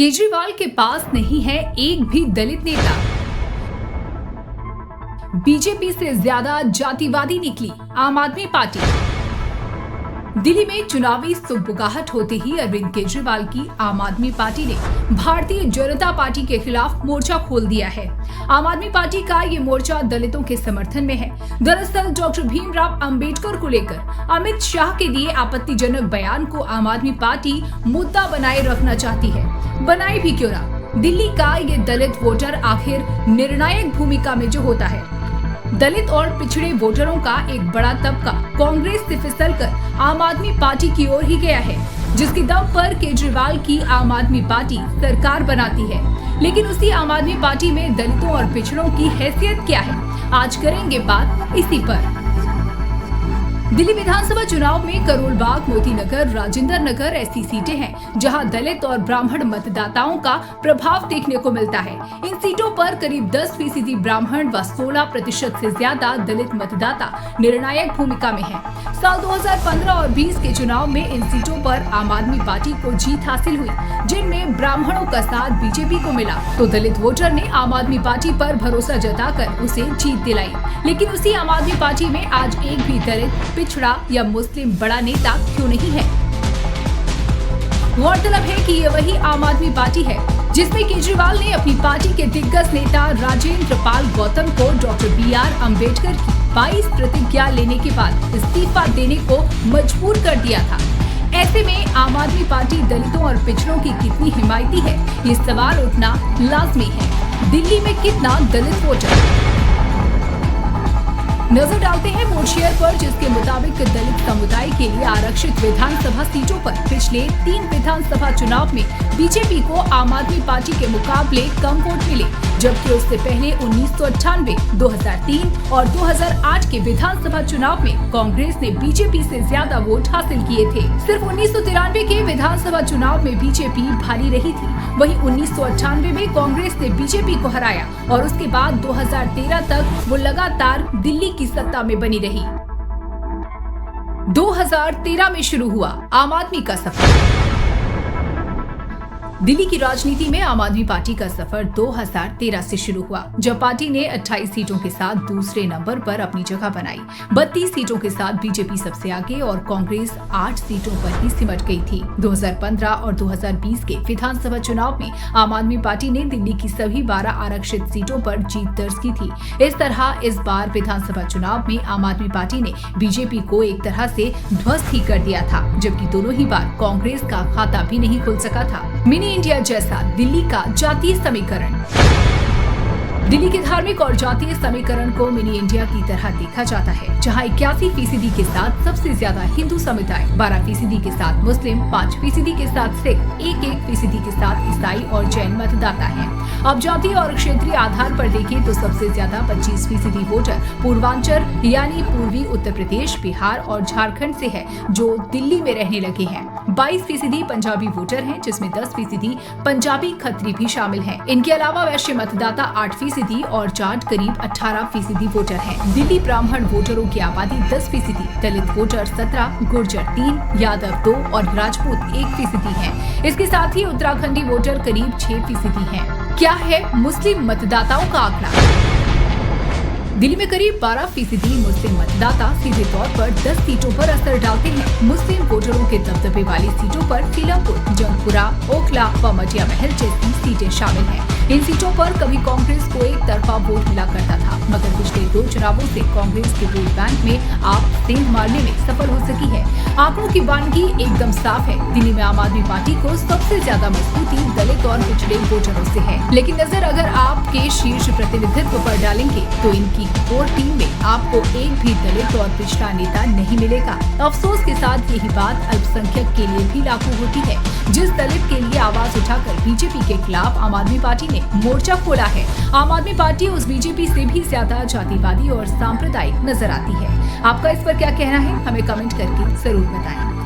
केजरीवाल के पास नहीं है एक भी दलित नेता। बीजेपी से ज्यादा जातिवादी निकली आम आदमी पार्टी। दिल्ली में चुनावी सुगबुगाहट होते ही अरविंद केजरीवाल की आम आदमी पार्टी ने भारतीय जनता पार्टी के खिलाफ मोर्चा खोल दिया है। आम आदमी पार्टी का ये मोर्चा दलितों के समर्थन में है। दरअसल डॉक्टर भीमराव अंबेडकर को लेकर अमित शाह के दिए आपत्तिजनक बयान को आम आदमी पार्टी मुद्दा बनाए रखना चाहती है। बनाए भी क्यों ना, दिल्ली का ये दलित वोटर आखिर निर्णायक भूमिका में जो होता है। दलित और पिछड़े वोटरों का एक बड़ा तबका कांग्रेस से फिसलकर आम आदमी पार्टी की ओर ही गया है, जिसके दम पर केजरीवाल की आम आदमी पार्टी सरकार बनाती है। लेकिन उसी आम आदमी पार्टी में दलितों और पिछड़ों की हैसियत क्या है, आज करेंगे बात इसी पर। दिल्ली विधानसभा चुनाव में करोल बाग, मोती नगर, राजेंद्र नगर ऐसी सीटें हैं जहां दलित और ब्राह्मण मतदाताओं का प्रभाव देखने को मिलता है। इन सीटों पर करीब 10% ब्राह्मण व 16% से ज्यादा दलित मतदाता निर्णायक भूमिका में हैं। साल 2015 और 20 के चुनाव में इन सीटों पर आम आदमी पार्टी को जीत हासिल हुई, जिनमें ब्राह्मणों का साथ बीजेपी को मिला, तो दलित वोटर ने आम आदमी पार्टी पर भरोसा जताकर उसे जीत दिलाई। लेकिन उसी आम आदमी पार्टी में आज एक भी दलित, पिछड़ा या मुस्लिम बड़ा नेता क्यों नहीं है। गौरतलब है कि ये वही आम आदमी पार्टी है जिसमें केजरीवाल ने अपनी पार्टी के दिग्गज नेता राजेंद्र पाल गौतम को डॉक्टर BR अम्बेडकर की 22 प्रतिज्ञा लेने के बाद इस्तीफा देने को मजबूर कर दिया था। ऐसे में आम आदमी पार्टी दलितों और पिछड़ों की कितनी हिमायती है, ये सवाल उठना लाजमी है। दिल्ली में कितना दलित वोटर। नजर डालते हैं वोट शेयर पर, जिसके मुताबिक दलित समुदाय के लिए आरक्षित विधानसभा सीटों पर पिछले 3 विधानसभा चुनाव में बीजेपी को आम आदमी पार्टी के मुकाबले कम वोट मिले, जबकि उससे पहले 1998, 2003 और 2008 के विधानसभा चुनाव में कांग्रेस ने बीजेपी से ज्यादा वोट हासिल किए थे। सिर्फ 1993 के विधानसभा चुनाव में बीजेपी भारी रही थी, वहीं 1998 में कांग्रेस ने बीजेपी को हराया और उसके बाद 2013 तक वो लगातार दिल्ली की सत्ता में बनी रही। 2013 में शुरू हुआ आम आदमी का सफर। दिल्ली की राजनीति में आम आदमी पार्टी का सफर 2013 से शुरू हुआ, जब पार्टी ने 28 सीटों के साथ दूसरे नंबर पर अपनी जगह बनाई। 32 सीटों के साथ बीजेपी सबसे आगे और कांग्रेस 8 सीटों पर ही सिमट गई थी। 2015 और 2020 के विधानसभा चुनाव में आम आदमी पार्टी ने दिल्ली की सभी 12 आरक्षित सीटों पर जीत दर्ज की थी। इस तरह इस बार विधानसभा चुनाव में आम आदमी पार्टी ने बीजेपी को एक तरह से ध्वस्त ही कर दिया था, जबकि दोनों ही बार कांग्रेस का खाता भी नहीं खुल सका था। मिनी इंडिया जैसा दिल्ली का जातीय समीकरण। दिल्ली के धार्मिक और जातीय समीकरण को मिनी इंडिया की तरह देखा जाता है, जहां 81% के साथ सबसे ज्यादा हिंदू समुदाय, 12% के साथ मुस्लिम, 5% के साथ सिख, 1% के साथ ईसाई और जैन मतदाता हैं। अब जातीय और क्षेत्रीय आधार पर देखें तो सबसे ज्यादा 25% वोटर पूर्वांचल यानी पूर्वी उत्तर प्रदेश, बिहार और झारखंड से है, जो दिल्ली में रहने लगे हैं। 22% पंजाबी वोटर हैं, जिसमें 10% पंजाबी खत्री भी शामिल हैं। इनके अलावा वैश्य मतदाता 8% और जाट करीब 18% वोटर हैं। दिल्ली ब्राह्मण वोटरों की आबादी 10%, दलित वोटर 17, गुर्जर 3, यादव 2 और राजपूत 1% हैं। इसके साथ ही उत्तराखंडी वोटर करीब 6% हैं। क्या है मुस्लिम मतदाताओं का आंकड़ा? दिल्ली में करीब 12% मुस्लिम मतदाता सीधे तौर पर 10 सीटों पर असर डालते हैं। मुस्लिम वोटरों के दबदबे वाली सीटों पर सीलमपुर, जंगपुरा, ओखला व मटिया महल जैसी सीटें शामिल हैं। इन सीटों पर कभी कांग्रेस को एक तरफा वोट मिला करता था, मगर पिछले 2 चुनावों से कांग्रेस के वोट बैंक में आप सेंध मारने में सफल हो सकी है। आंकड़ों की वानगी एकदम साफ है। दिल्ली में आम आदमी पार्टी को सबसे ज्यादा मजबूती दलित और पिछड़े वोटरों से है। लेकिन नजर अगर आपके शीर्ष प्रतिनिधित्व पर डालेंगे तो इनकी कोर टीम में आपको एक भी दलित और पिछड़ा नेता नहीं मिलेगा। अफसोस के साथ यही बात अल्पसंख्यक के लिए भी लागू होती है। जिस दलित के लिए आवाज उठाकर बीजेपी के खिलाफ आम आदमी पार्टी ने मोर्चा खोला है, आम आदमी पार्टी उस बीजेपी से भी ज्यादा जातिवादी और सांप्रदायिक नजर आती है। आपका इस पर क्या कहना है, हमें कमेंट करके जरूर बताएं।